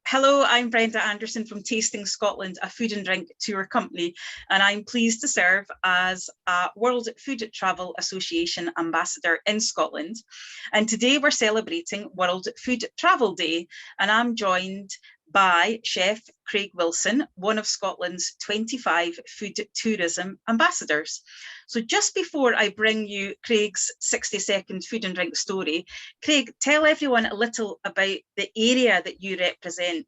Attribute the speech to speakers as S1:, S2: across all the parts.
S1: Hello, I'm Brenda Anderson from Tasting Scotland, a food and drink tour company, and I'm pleased to serve as a World Food Travel Association ambassador in Scotland. And today we're celebrating World Food Travel Day, and I'm joined by Chef Craig Wilson, one of Scotland's 25 food tourism ambassadors. So just before I bring you Craig's 60-second food and drink story, Craig, tell everyone a little about the area that you represent.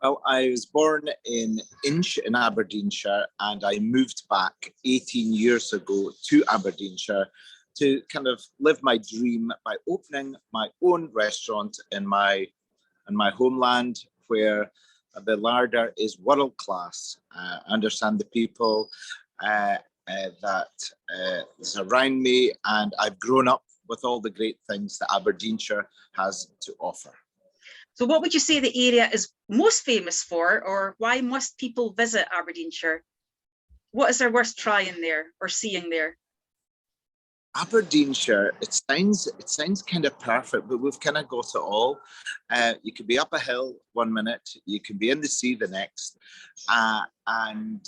S2: Well, I was born in Inch in Aberdeenshire, and I moved back 18 years ago to Aberdeenshire to kind of live my dream by opening my own restaurant in my homeland, where the larder is world class. I understand the people that is around me, and I've grown up with all the great things that Aberdeenshire has to offer.
S1: So what would you say the area is most famous for, or why must people visit Aberdeenshire? What is their worst trying there or seeing there?
S2: Aberdeenshire, it sounds kind of perfect, but we've kind of got it all. You could be up a hill 1 minute, you can be in the sea the next, and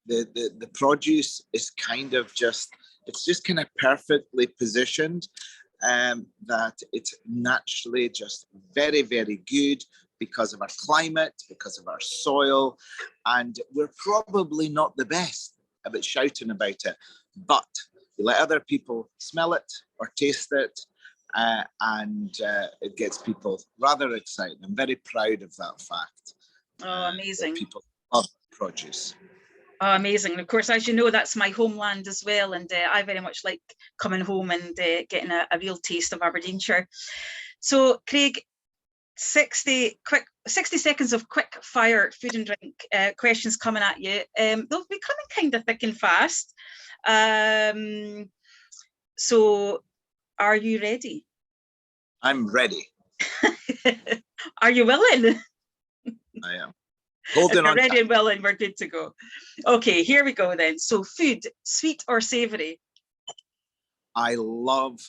S2: the produce is kind of just kind of perfectly positioned, that it's naturally just very, very good because of our climate, because of our soil, and we're probably not the best about shouting about it, but you let other people smell it or taste it, and it gets people rather excited. I'm very proud of that fact.
S1: Oh, amazing.
S2: People love produce.
S1: Oh, amazing. And of course, as you know, that's my homeland as well. And I very much like coming home and getting a real taste of Aberdeenshire. So, Craig, 60 seconds of quick fire food and drink questions coming at you. They'll be coming kind of thick and fast. So are you ready?
S2: I'm ready.
S1: Are you willing?
S2: I am. Holding on.
S1: Ready and willing, we're good to go. Okay, here we go then. So food, sweet or savoury?
S2: I love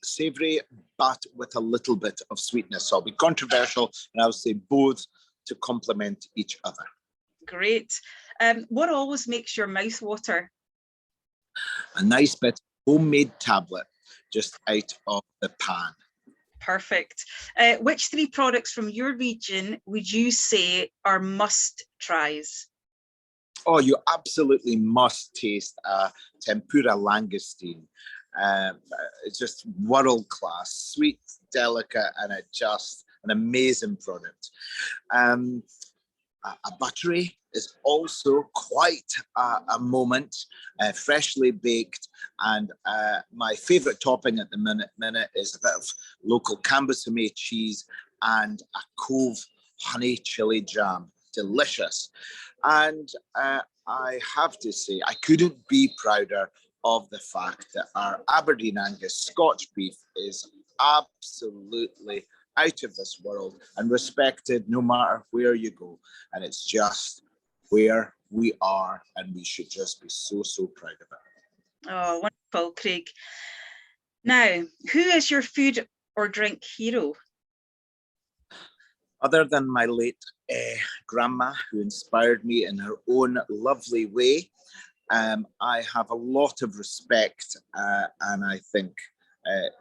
S2: savoury, but with a little bit of sweetness. So I'll be controversial, and I'll say both to complement each other.
S1: Great. What always makes your mouth water?
S2: A nice bit of homemade tablet just out of the pan.
S1: Perfect. Which 3 products from your region would you say are must tries?
S2: Oh, you absolutely must taste tempura langoustine. It's just world class, sweet, delicate, and it's just an amazing product. A buttery is also quite a moment, freshly baked, and my favourite topping at the minute is a bit of local Cambusame cheese and a Cove honey chili jam. Delicious. And I have to say, I couldn't be prouder of the fact that our Aberdeen Angus Scotch beef is absolutely out of this world and respected no matter where you go. And it's just where we are, and we should just be so, so proud of it.
S1: Oh, wonderful, Craig. Now, who is your food or drink hero?
S2: Other than my late grandma, who inspired me in her own lovely way, I have a lot of respect, and I think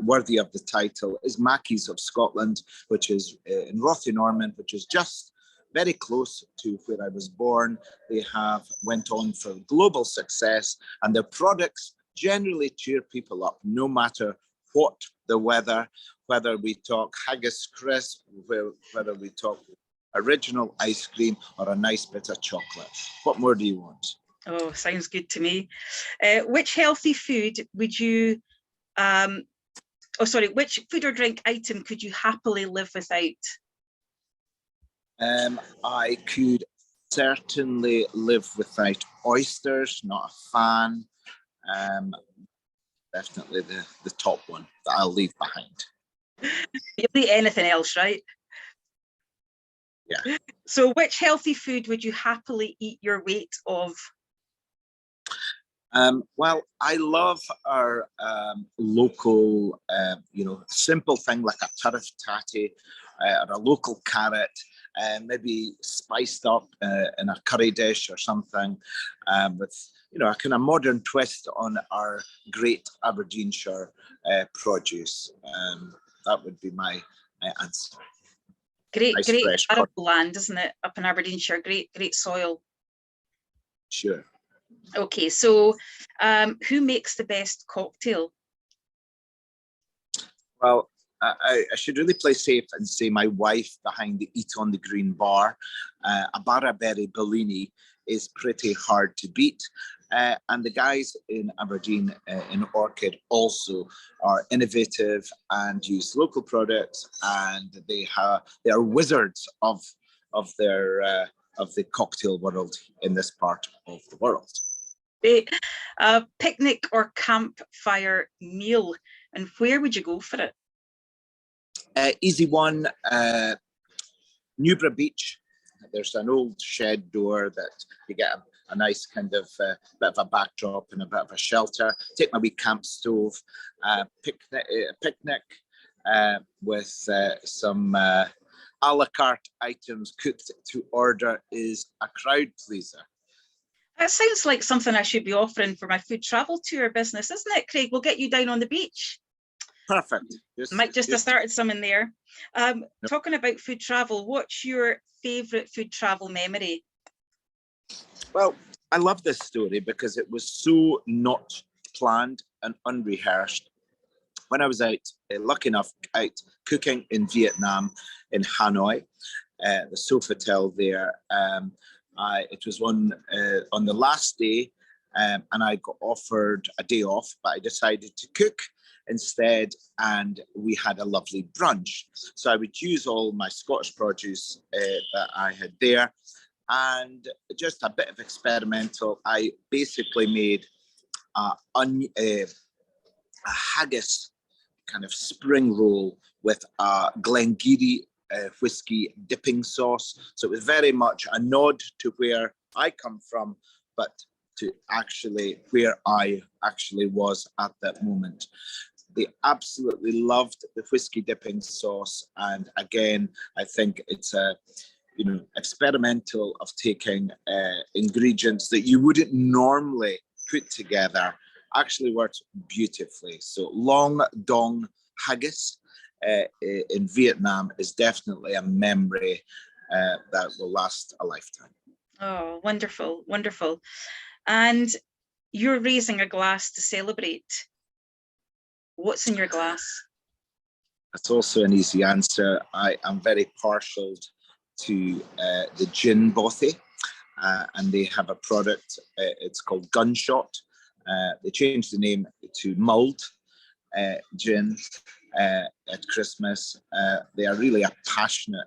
S2: worthy of the title is Mackie's of Scotland, which is in Rothinormond, which is just very close to where I was born. They have went on for global success, and their products generally cheer people up, no matter what the weather, whether we talk haggis crisp, whether we talk original ice cream or a nice bit of chocolate. What more do you want?
S1: Oh, sounds good to me. Which healthy food would you, which food or drink item could you happily live without?
S2: I could certainly live without oysters, not a fan. Definitely the top one that I'll leave behind.
S1: You'll eat anything else, right?
S2: Yeah.
S1: So which healthy food would you happily eat your weight of?
S2: Well, I love our local, simple thing like a turf tatty or a local carrot, maybe spiced up in a curry dish or something, with a kind of modern twist on our great Aberdeenshire produce. That would be my answer.
S1: Great,
S2: Nice
S1: great
S2: fresh
S1: arable land, isn't it? Up in Aberdeenshire, great soil.
S2: Sure.
S1: Okay, so who makes the best cocktail?
S2: Well, I should really play safe and say my wife behind the Eat on the Green bar, a Barraberry Bellini, is pretty hard to beat. And the guys in Aberdeen in Orchid also are innovative and use local products, and they are wizards of the cocktail world in this part of the world.
S1: A picnic or campfire meal, and where would you go for it?
S2: Easy one, Newborough Beach. There's an old shed door that you get a nice kind of bit of a backdrop and a bit of a shelter. Take my wee camp stove, picnic with some a la carte items cooked to order is a crowd pleaser.
S1: That sounds like something I should be offering for my food travel tour business, isn't it, Craig? We'll get you down on the beach.
S2: Perfect.
S1: Might just have started some in there. Talking about food travel, what's your favourite food travel memory?
S2: Well, I love this story because it was so not planned and unrehearsed. When I was lucky enough, out cooking in Vietnam, in Hanoi, the Sofitel there, it was on the last day, and I got offered a day off, but I decided to cook instead, and we had a lovely brunch. So I would use all my Scottish produce that I had there, and just a bit of experimental. I basically made a haggis kind of spring roll with a Glengarry whiskey dipping sauce. So it was very much a nod to where I come from, but to actually where I actually was at that moment. They absolutely loved the whiskey dipping sauce, and again, I think it's experimental of taking ingredients that you wouldn't normally put together. Actually worked beautifully. So long dong haggis in Vietnam is definitely a memory that will last a lifetime.
S1: Oh, wonderful, wonderful. And you're raising a glass to celebrate. What's in your glass?
S2: That's also an easy answer. I am very partial to the gin bothy, and they have a product, it's called Gunshot. They changed the name to Mulled Gin at Christmas. They are really passionate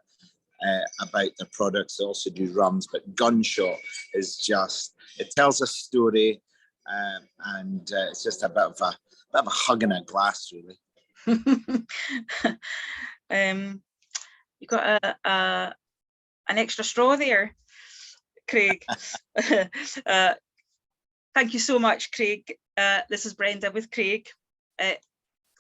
S2: about their products. They also do rums, but Gunshot is just, it tells a story, and it's just a bit of a hug in a glass, really.
S1: You got an extra straw there, Craig. Thank you so much, Craig. This is Brenda with Craig.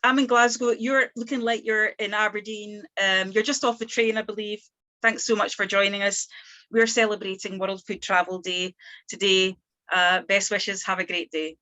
S1: I'm in Glasgow. You're looking like you're in Aberdeen. You're just off the train, I believe. Thanks so much for joining us. We're celebrating World Food Travel Day today. Best wishes. Have a great day.